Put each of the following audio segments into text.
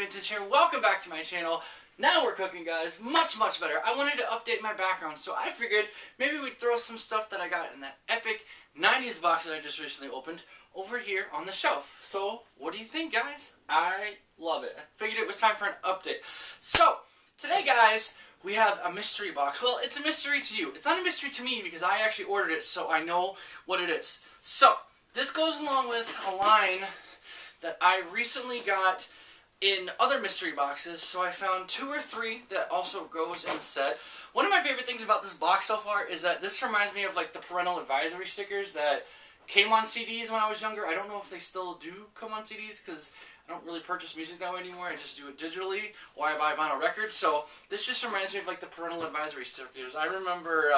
Vintage here. Welcome back to my channel. Now we're cooking, guys. Much better. I wanted to update my background, so I figured maybe we'd throw some stuff that I got in that epic 90s box that I just recently opened over here on the shelf. So, what do you think, guys? I love it. I figured it was time for an update. So, today, guys, we have a mystery box. Well, it's a mystery to you. It's not a mystery to me because I actually ordered it, so I know what it is. So, this goes along with a line that I recently got in other mystery boxes, so I found 2 or 3 that also goes in the set. One of my favorite things about this box so far is that this reminds me of like the parental advisory stickers that came on CDs when I was younger. I don't know if they still do come on CDs because I don't really purchase music that way anymore. I just do it digitally or I buy vinyl records. So this just reminds me of like the parental advisory stickers. I remember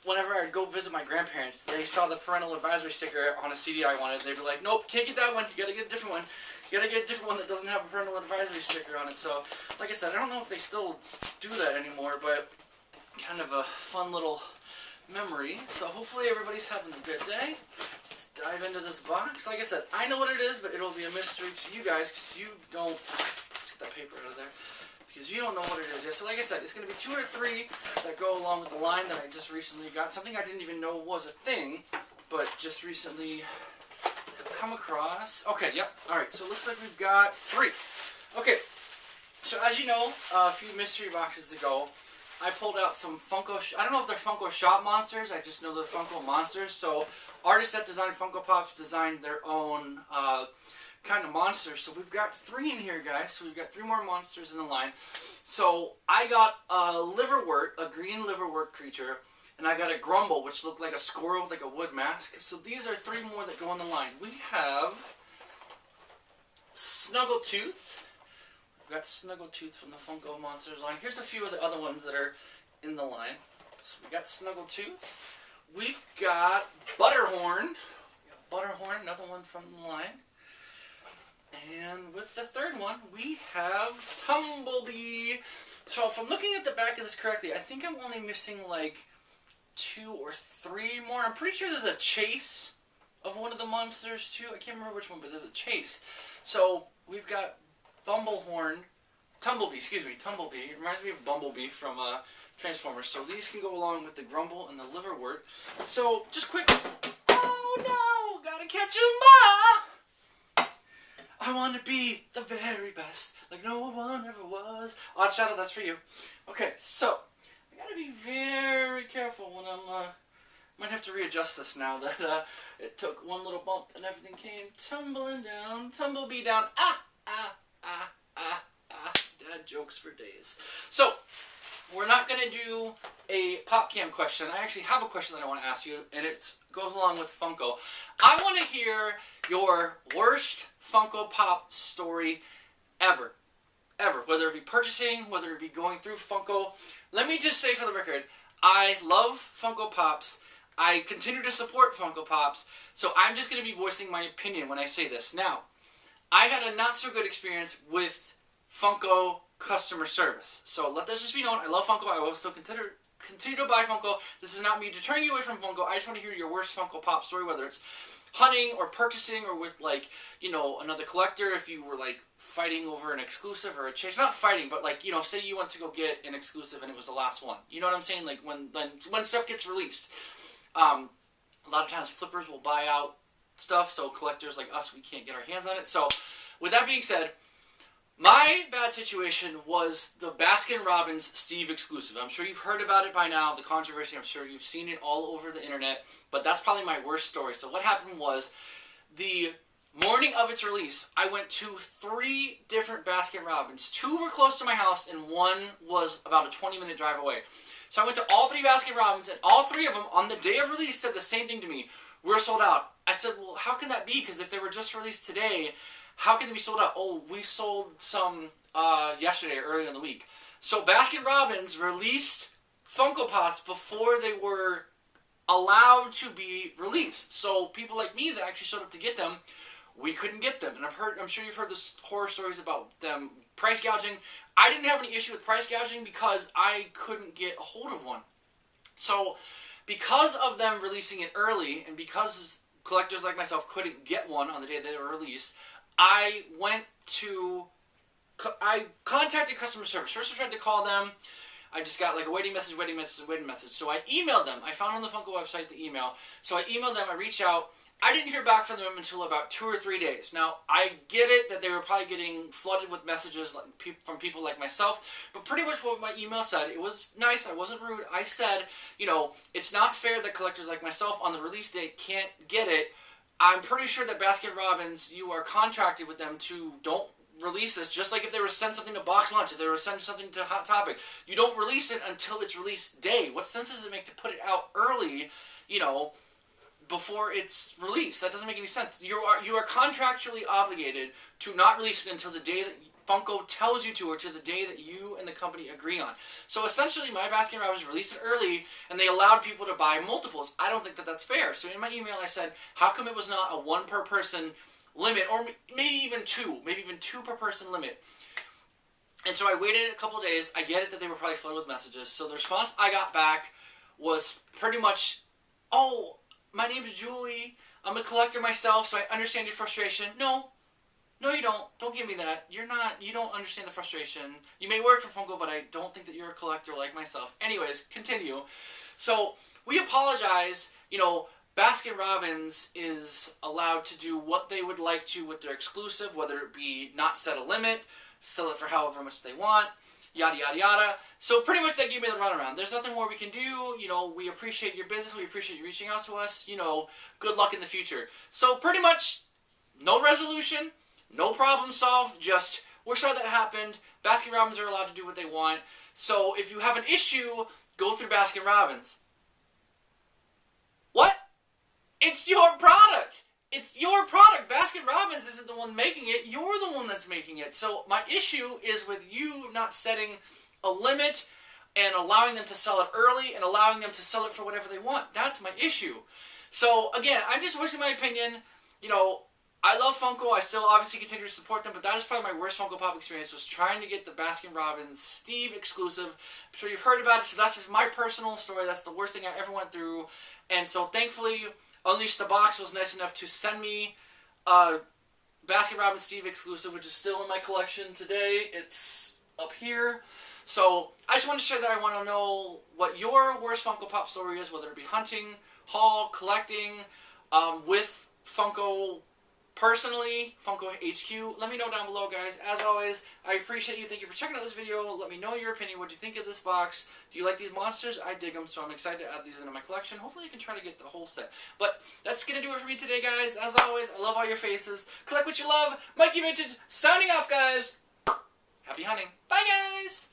whenever I'd go visit my grandparents, they saw the parental advisory sticker on a CD I wanted. They'd be like, nope, can't get that one. You gotta get a different one. You gotta get a different one that doesn't have a parental advisory sticker on it. So, like I said, I don't know if they still do that anymore, but kind of a fun little memory. So hopefully everybody's having a good day. Let's dive into this box. Like I said, I know what it is, but it'll be a mystery to you guys because you don't... Let's get that paper out of there. Because you don't know what it is yet. So like I said, it's going to be 2 or 3 that go along with the line that I just recently got. Something I didn't even know was a thing, but just recently come across. Okay, yep. Alright, so it looks like we've got 3. Okay, so as you know, a few mystery boxes ago, I pulled out some Funko... I don't know if they're Funko Shop monsters. I just know they're Funko monsters. So artists that design Funko Pops designed their own... kind of monsters. So we've got 3 in here, guys. So we've got 3 more monsters in the line. So I got a liverwort, a green liverwort creature, and I got a grumble, which looked like a squirrel with like a wood mask. So these are 3 more that go in the line. We have Snaggletooth. We've got Snaggletooth from the Funko Monsters line. Here's a few of the other ones that are in the line. So we got Snaggletooth. We've got Butterhorn. Butterhorn, another one from the line. And with the 3rd one, we have Tumblebee. So if I'm looking at the back of this correctly, I think I'm only missing like 2 or 3 more. I'm pretty sure there's a chase of one of the monsters too. I can't remember which one, but there's a chase. So we've got Tumblebee. It reminds me of Bumblebee from Transformers. So these can go along with the Grumble and the Liverwort. So just quick. Oh no! Gotta catch 'em all! I want to be the very best, like no one ever was. Odd Shadow, that's for you. Okay, so, I gotta be very careful when I'm, might have to readjust this now that, it took one little bump and everything came tumbling down, Tumblebee down, dad jokes for days. So, we're not gonna do a pop cam question. I actually have a question that I want to ask you, and it goes along with Funko. I want to hear your worst Funko Pop story ever. Ever. Whether it be purchasing, whether it be going through Funko. Let me just say for the record, I love Funko Pops. I continue to support Funko Pops. So I'm just going to be voicing my opinion when I say this. Now, I had a not so good experience with Funko customer service. So let this just be known. I love Funko. I will still continue to buy Funko. This is not me deterring you away from Funko. I just want to hear your worst Funko Pop story, whether it's hunting or purchasing or with, like, you know, another collector, if you were, like, fighting over an exclusive or a chase. Not fighting, but, like, you know, say you went to go get an exclusive and it was the last one. You know what I'm saying? Like, when stuff gets released. A lot of times flippers will buy out stuff, so collectors like us, we can't get our hands on it. So, with that being said, my bad situation was the Baskin-Robbins Steve exclusive. I'm sure you've heard about it by now, the controversy. I'm sure you've seen it all over the internet, but that's probably my worst story. So what happened was, the morning of its release, I went to 3 different Baskin-Robbins. 2 were close to my house, and 1 was about a 20-minute drive away. So I went to all 3 Baskin-Robbins, and all 3 of them, on the day of release, said the same thing to me. We're sold out. I said, well, how can that be? Because if they were just released today, how can they be sold out? Oh, we sold some yesterday, early in the week. So Baskin-Robbins released Funko Pops before they were allowed to be released. So people like me that actually showed up to get them, we couldn't get them. And I'm sure you've heard this horror stories about them price gouging. I didn't have any issue with price gouging because I couldn't get a hold of one. So because of them releasing it early, and because collectors like myself couldn't get one on the day they were released, I went to I contacted customer service. First I tried to call them. I just got like a waiting message. So I emailed them. I found on the Funko website the email. So I emailed them. I reached out. I didn't hear back from them until about 2 or 3 days. Now, I get it that they were probably getting flooded with messages from people like myself, but pretty much what my email said, it was nice, I wasn't rude. I said, you know, it's not fair that collectors like myself on the release date can't get it. I'm pretty sure that Baskin-Robbins, you are contracted with them to don't release this, just like if they were to send something to Box Lunch, if they were to send something to Hot Topic. You don't release it until its release day. What sense does it make to put it out early, you know, before it's released? That doesn't make any sense. You are contractually obligated to not release it until the day that Funko tells you to, or to the day that you and the company agree on. So essentially, my Baskin-Robbins released it early, and they allowed people to buy multiples. I don't think that that's fair. So in my email, I said, how come it was not a 1 per person limit, or maybe even 2 per person limit? And so I waited a couple days. I get it that they were probably flooded with messages. So the response I got back was pretty much, oh, my name's Julie. I'm a collector myself, so I understand your frustration. No, you don't. Don't give me that. You don't understand the frustration. You may work for Funko, but I don't think that you're a collector like myself. Anyways, continue. So we apologize. You know, Baskin-Robbins is allowed to do what they would like to with their exclusive, whether it be not set a limit, sell it for however much they want, yada, yada, yada. So pretty much they gave me the runaround. There's nothing more we can do. You know, we appreciate your business. We appreciate you reaching out to us. You know, good luck in the future. So pretty much no resolution, no problem solved. Just, we're sorry that happened. Baskin-Robbins are allowed to do what they want. So if you have an issue, go through Baskin-Robbins. What? It's your product. It's your product. Baskin-Robbins isn't the one making it. You're the one that's making it. So my issue is with you not setting a limit and allowing them to sell it early and allowing them to sell it for whatever they want. That's my issue. So again, I'm just voicing my opinion. You know, I love Funko. I still obviously continue to support them, but that is probably my worst Funko Pop experience, was trying to get the Baskin-Robbins Steve exclusive. I'm sure you've heard about it, so that's just my personal story. That's the worst thing I ever went through. And so thankfully, Unleash the Box was nice enough to send me a Baskin-Robbins Steve exclusive, which is still in my collection today. It's up here. So I just wanted to share that. I want to know what your worst Funko Pop story is, whether it be hunting, haul, collecting, with Funko personally, Funko HQ. Let me know down below, guys. As always, I appreciate you. Thank you for checking out this video. Let me know your opinion. What do you think of this box? Do you like these monsters? I dig them, so I'm excited to add these into my collection. Hopefully I can try to get the whole set. But that's going to do it for me today, guys. As always, I love all your faces. Collect what you love. Mikey Vintage, signing off, guys. Happy hunting. Bye, guys.